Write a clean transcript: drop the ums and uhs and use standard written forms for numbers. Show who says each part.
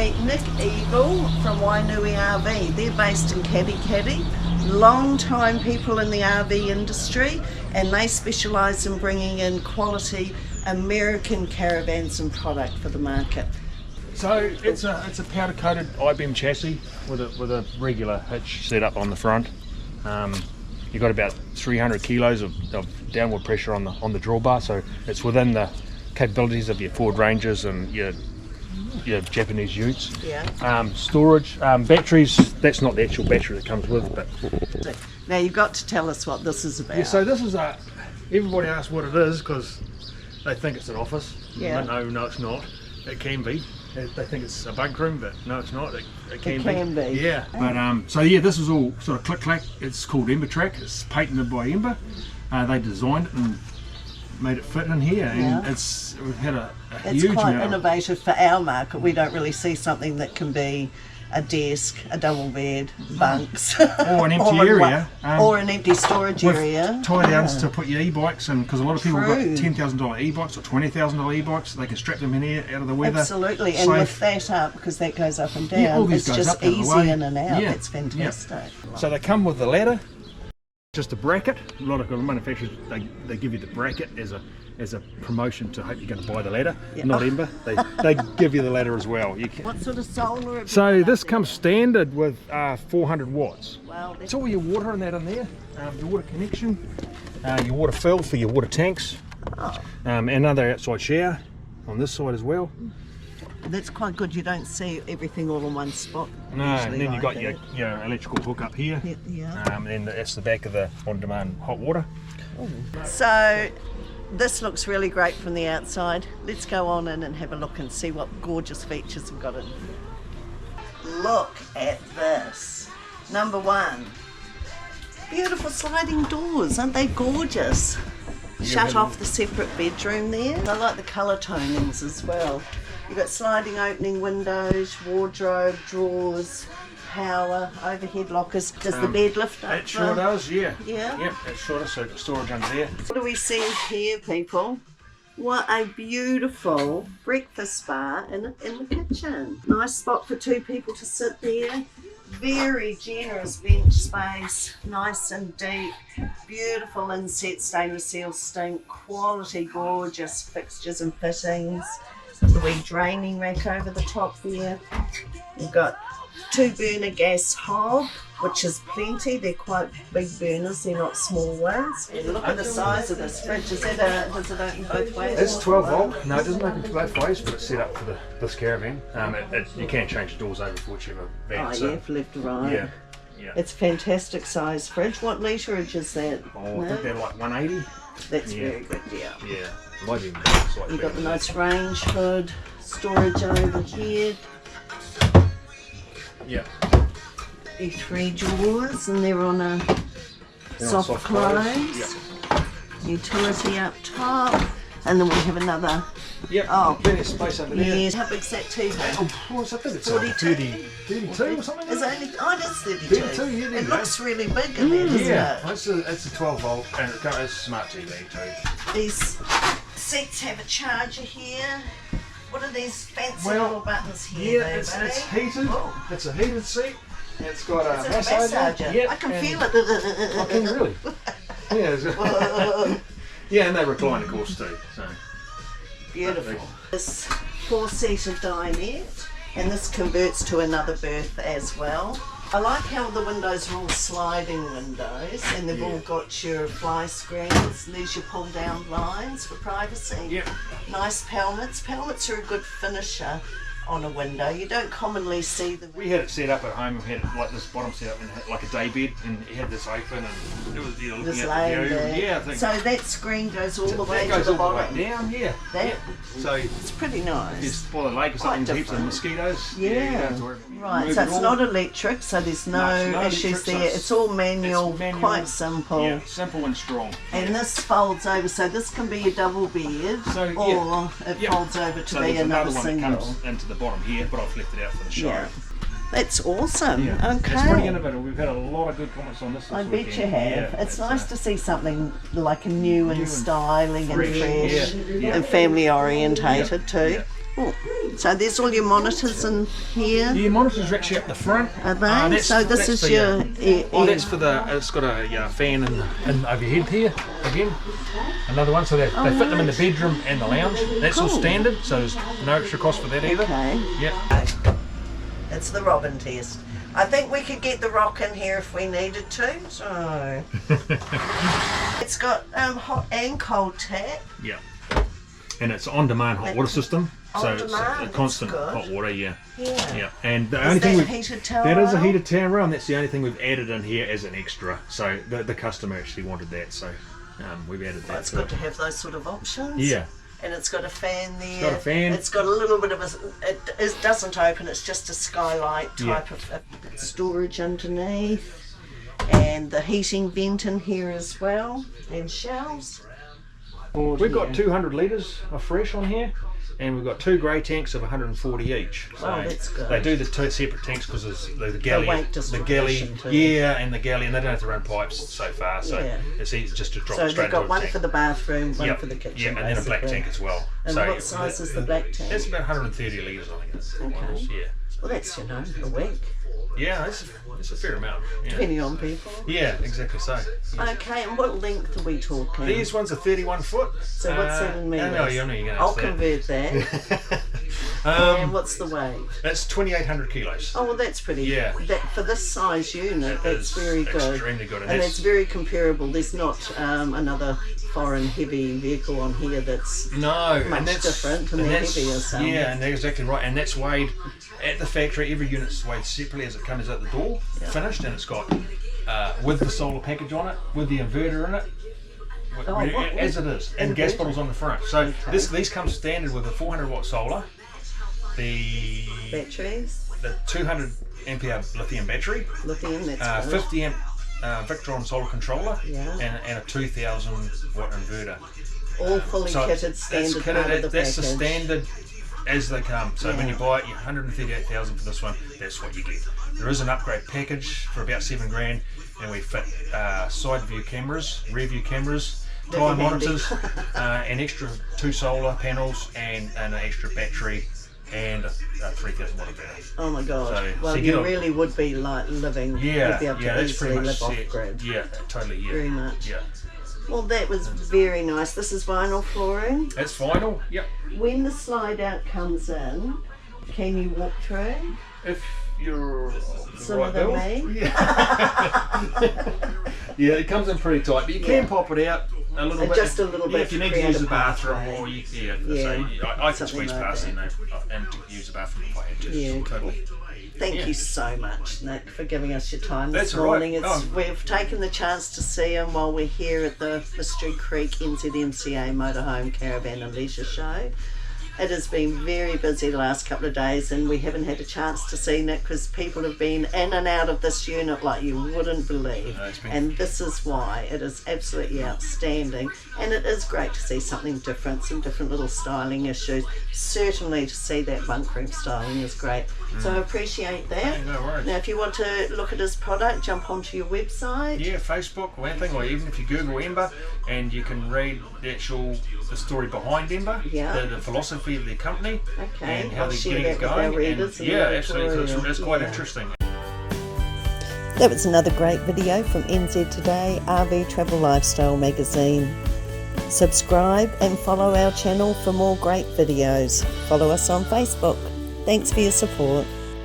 Speaker 1: by Nick Eagle from Wainui RV. They're based in Kadikadi. Long time people in the RV industry, and they specialise in bringing in quality American caravans and product for the market.
Speaker 2: So it's a powder coated I-beam chassis with a regular hitch set up on the front. You've got about 300 kilos of downward pressure on the drawbar, so it's within the capabilities of your Ford Rangers and your Japanese utes.
Speaker 1: Yeah.
Speaker 2: Storage, batteries, that's not the actual battery that comes with, but...
Speaker 1: Now you've got to tell us what this is about.
Speaker 2: Yeah, so this is everybody asks what it is because they think it's an office.
Speaker 1: Yeah.
Speaker 2: No, it's not. It can be. They think it's a bunk room, but no, it's not. It can be. Yeah. But so yeah, this is all sort of click-clack. It's called Ember It's patented by Ember. They designed it and made it fit in here, and we've had a huge
Speaker 1: It's quite
Speaker 2: amount
Speaker 1: innovative for our market. We don't really see something that can be a desk, a double bed, bunks,
Speaker 2: or an empty area,
Speaker 1: or an empty storage area.
Speaker 2: Tie downs to put your e-bikes in, because a lot of people have got $10,000 e-bikes or $20,000 e-bikes. They can strap them in here out of the weather.
Speaker 1: Absolutely, and lift that up because that goes up and down.
Speaker 2: Yeah, all
Speaker 1: it's
Speaker 2: goes
Speaker 1: just
Speaker 2: up and
Speaker 1: easy
Speaker 2: away.
Speaker 1: in and out.
Speaker 2: Yeah.
Speaker 1: It's fantastic.
Speaker 2: Yeah. So they come with the ladder, just a bracket. A lot of manufacturers they give you the bracket as a promotion to hope you're going to buy the ladder. Not Ember. They give you the ladder as well.
Speaker 1: What sort of solar?
Speaker 2: So this comes standard with 400 watts.
Speaker 1: Wow,
Speaker 2: it's all your water and that in there. Your water connection, your water fill for your water tanks, another outside shower on this side as well.
Speaker 1: That's quite good. You don't see everything all in one spot.
Speaker 2: No, and then you've got your electrical hook up here. And then that's the back of the on-demand hot water.
Speaker 1: So this looks really great from the outside. Let's go on in and have a look and see what gorgeous features we've got in. Look at this. Number one, beautiful sliding doors. Aren't they gorgeous? Shut off the separate bedroom there. I like the colour tonings as well. You've got sliding opening windows, wardrobe, drawers, power, overhead lockers. Does the bed lift up?
Speaker 2: It sure does, yeah.
Speaker 1: Yeah?
Speaker 2: Yep, it sure does. So storage under there.
Speaker 1: What do we see here, people? What a beautiful breakfast bar in the kitchen. Nice spot for two people to sit there. Very generous bench space, nice and deep. Beautiful inset stainless steel sink, quality, gorgeous fixtures and fittings. The wee draining rack over the top there. We've got 2 burner gas hob, which is plenty. They're quite big burners, they're not small ones. And look at the size of this fridge. Does it open both ways?
Speaker 2: It's 12 volt. No, it doesn't open both ways, but it's set up for this caravan. You can change the doors over for whichever van.
Speaker 1: Yeah, for left or right.
Speaker 2: Yeah.
Speaker 1: It's a fantastic size fridge. What literage is that?
Speaker 2: I think they're like 180.
Speaker 1: That's very good, yeah.
Speaker 2: Yeah. Might be
Speaker 1: You've got the nice range hood, storage over here.
Speaker 2: Yeah.
Speaker 1: E3 drawers, and they're on a soft close.
Speaker 2: Yeah.
Speaker 1: Utility up top, and then we have another.
Speaker 2: Yeah. Plenty of space under there.
Speaker 1: Yes. How big's that TV?
Speaker 2: What's that? It's
Speaker 1: 32
Speaker 2: or something.
Speaker 1: Is it only? Oh, it is 32.
Speaker 2: 32, yeah, there
Speaker 1: it
Speaker 2: you go.
Speaker 1: looks really big in there, doesn't it?
Speaker 2: It's a 12 volt, and it's a smart TV too.
Speaker 1: These seats have a charger here. What are these fancy little buttons here?
Speaker 2: Yeah, it's heated.
Speaker 1: Oh.
Speaker 2: It's a heated seat. It's got a
Speaker 1: massager.
Speaker 2: Yep,
Speaker 1: I can feel it.
Speaker 2: I can really. Yeah. Yeah, and they recline, of course, too. So.
Speaker 1: Beautiful. This 4-seater dinette, and this converts to another berth as well. I like how the windows are all sliding windows, and they've all got your fly screens. There's your pull down blinds for privacy.
Speaker 2: Yep.
Speaker 1: Nice pelmets. Pelmets are a good finisher on a window. You don't commonly see them.
Speaker 2: We had it set up at home. We had it like this bottom set up and like a day bed, and it had this open, and it was looking
Speaker 1: this
Speaker 2: at the view. Yeah, I think.
Speaker 1: So that screen goes all the way
Speaker 2: to the bottom.
Speaker 1: bottom.
Speaker 2: Down, yeah. So
Speaker 1: it's pretty nice.
Speaker 2: Just by the lake or something, heaps of mosquitoes.
Speaker 1: Yeah. Right. So it's not electric. So there's no issues there. It's all manual. Quite simple.
Speaker 2: Yeah, simple and strong.
Speaker 1: And this folds over, so this can be a double bed, or it folds over to be another single.
Speaker 2: That comes into the bottom here, but I've left it out for the show.
Speaker 1: Yeah. That's awesome.
Speaker 2: Yeah.
Speaker 1: Okay.
Speaker 2: It's pretty innovative. We've had a lot of good comments on this.
Speaker 1: I bet you have. Yeah, it's nice to see something like a new and styling and fresh and family orientated too.
Speaker 2: Yeah.
Speaker 1: Oh, So there's all your monitors in here.
Speaker 2: Yeah, monitors are actually up the front.
Speaker 1: Are they? This is your...
Speaker 2: that's for the... It's got a fan in overhead here, again. Another one, so they fit them in the bedroom and the lounge. That's all standard, so there's no extra cost for that either.
Speaker 1: Okay.
Speaker 2: Yep.
Speaker 1: It's the Robin test. I think we could get the rock in here if we needed to, so... It's got hot and cold tap.
Speaker 2: Yeah. And it's on-demand hot water system. So it's a constant
Speaker 1: good.
Speaker 2: hot water, yeah.
Speaker 1: Yeah.
Speaker 2: And the
Speaker 1: Is
Speaker 2: only thing
Speaker 1: that heated towel
Speaker 2: that is a
Speaker 1: rail?
Speaker 2: heated towel rail, and that's the only thing we've added in here as an extra. So the customer actually wanted that, so we've added that.
Speaker 1: Well, it's good to have those sort of options.
Speaker 2: Yeah.
Speaker 1: And it's got a fan there.
Speaker 2: It's got a fan.
Speaker 1: It's got a little bit of it doesn't open, it's just a skylight type of storage underneath. And the heating vent in here as well. And shelves.
Speaker 2: We've got 200 litres of fresh on here, and we've got 2 grey tanks of 140 each. So
Speaker 1: that's good.
Speaker 2: they do the 2 separate tanks because the galley,
Speaker 1: weight distribution too.
Speaker 2: and the galley, and they don't have to run pipes so far, so it's easy just to drop
Speaker 1: So
Speaker 2: it straight
Speaker 1: they've got
Speaker 2: into a
Speaker 1: one
Speaker 2: tank.
Speaker 1: for the bathroom, one for the kitchen.
Speaker 2: Yeah, and then a black
Speaker 1: basically.
Speaker 2: tank as well.
Speaker 1: And
Speaker 2: So
Speaker 1: what size is the black tank?
Speaker 2: It's about 130 litres, I think.
Speaker 1: Okay.
Speaker 2: Yeah.
Speaker 1: Well, that's, a week.
Speaker 2: Yeah, it's a fair amount. Yeah.
Speaker 1: Depending on people.
Speaker 2: Yeah, exactly so.
Speaker 1: Okay, and what length are we talking?
Speaker 2: These ones are 31 foot.
Speaker 1: So what's that in metres?
Speaker 2: I know you're going to
Speaker 1: I'll
Speaker 2: ask that.
Speaker 1: convert that. And what's the weight?
Speaker 2: That's 2,800 kilos.
Speaker 1: Oh, well, that's pretty.
Speaker 2: Yeah.
Speaker 1: That, for this size unit, that's very good.
Speaker 2: Extremely good.
Speaker 1: And it's very comparable. There's not another foreign heavy vehicle on here that's much different, and they're heavier. So
Speaker 2: yeah, and they're exactly right. And that's weighed at the factory. Every unit's weighed separately as it comes out the door, finished, and it's got with the solar package on it, with the inverter in it. As it is, and gas bottles on the front. So these come standard with a 400 watt solar, the
Speaker 1: batteries,
Speaker 2: the 200 ampere lithium battery,
Speaker 1: lithium, that's
Speaker 2: 50 amp Victron solar controller,
Speaker 1: yeah,
Speaker 2: and a 2000 watt inverter.
Speaker 1: All fully kitted, standard part of the
Speaker 2: that's
Speaker 1: package.
Speaker 2: the standard as they come. So when you buy it, you're 138,000 for this one. That's what you get. There is an upgrade package for about $7 grand, and we fit side view cameras, rear view cameras, tyre monitors, an extra 2 solar panels, and an extra battery, and a 3,000 watt inverter.
Speaker 1: Oh my god!
Speaker 2: So,
Speaker 1: well, you really would be like living.
Speaker 2: Yeah,
Speaker 1: you'd be able to
Speaker 2: that's
Speaker 1: easily
Speaker 2: pretty much
Speaker 1: live off
Speaker 2: it.
Speaker 1: grid.
Speaker 2: Yeah, totally. Yeah,
Speaker 1: very much.
Speaker 2: Yeah.
Speaker 1: Well, that was very nice. This is vinyl flooring.
Speaker 2: That's vinyl. Yep.
Speaker 1: When the slide out comes in, can you walk through?
Speaker 2: If you're
Speaker 1: Similar to me.
Speaker 2: Yeah, it comes in pretty tight, but you can pop it out a little bit.
Speaker 1: Just a little bit.
Speaker 2: If you need to use the bathroom, or I can squeeze past and use the bathroom if I had to.
Speaker 1: Yeah,
Speaker 2: totally.
Speaker 1: Thank you so much, Nick, for giving us your time this
Speaker 2: That's
Speaker 1: morning.
Speaker 2: Right.
Speaker 1: We've taken the chance to see him while we're here at the Mystery Creek NZMCA Motorhome Caravan and Leisure Show. It has been very busy the last couple of days, and we haven't had a chance to see Nick because people have been in and out of this unit like you wouldn't believe. And this is why it is absolutely outstanding. And it is great to see something different, some different little styling issues. Certainly to see that bunk room styling is great. So I appreciate that.
Speaker 2: Hey, no worries.
Speaker 1: Now, if you want to look at his product, jump onto your website.
Speaker 2: Yeah, Facebook or anything, or even if you Google Ember, and you can read the story behind Ember, the philosophy of the company, and how they're getting it going. Absolutely, it's quite interesting.
Speaker 1: That was another great video from NZ Today, RV Travel Lifestyle magazine. Subscribe and follow our channel for more great videos. Follow us on Facebook. Thanks for your support.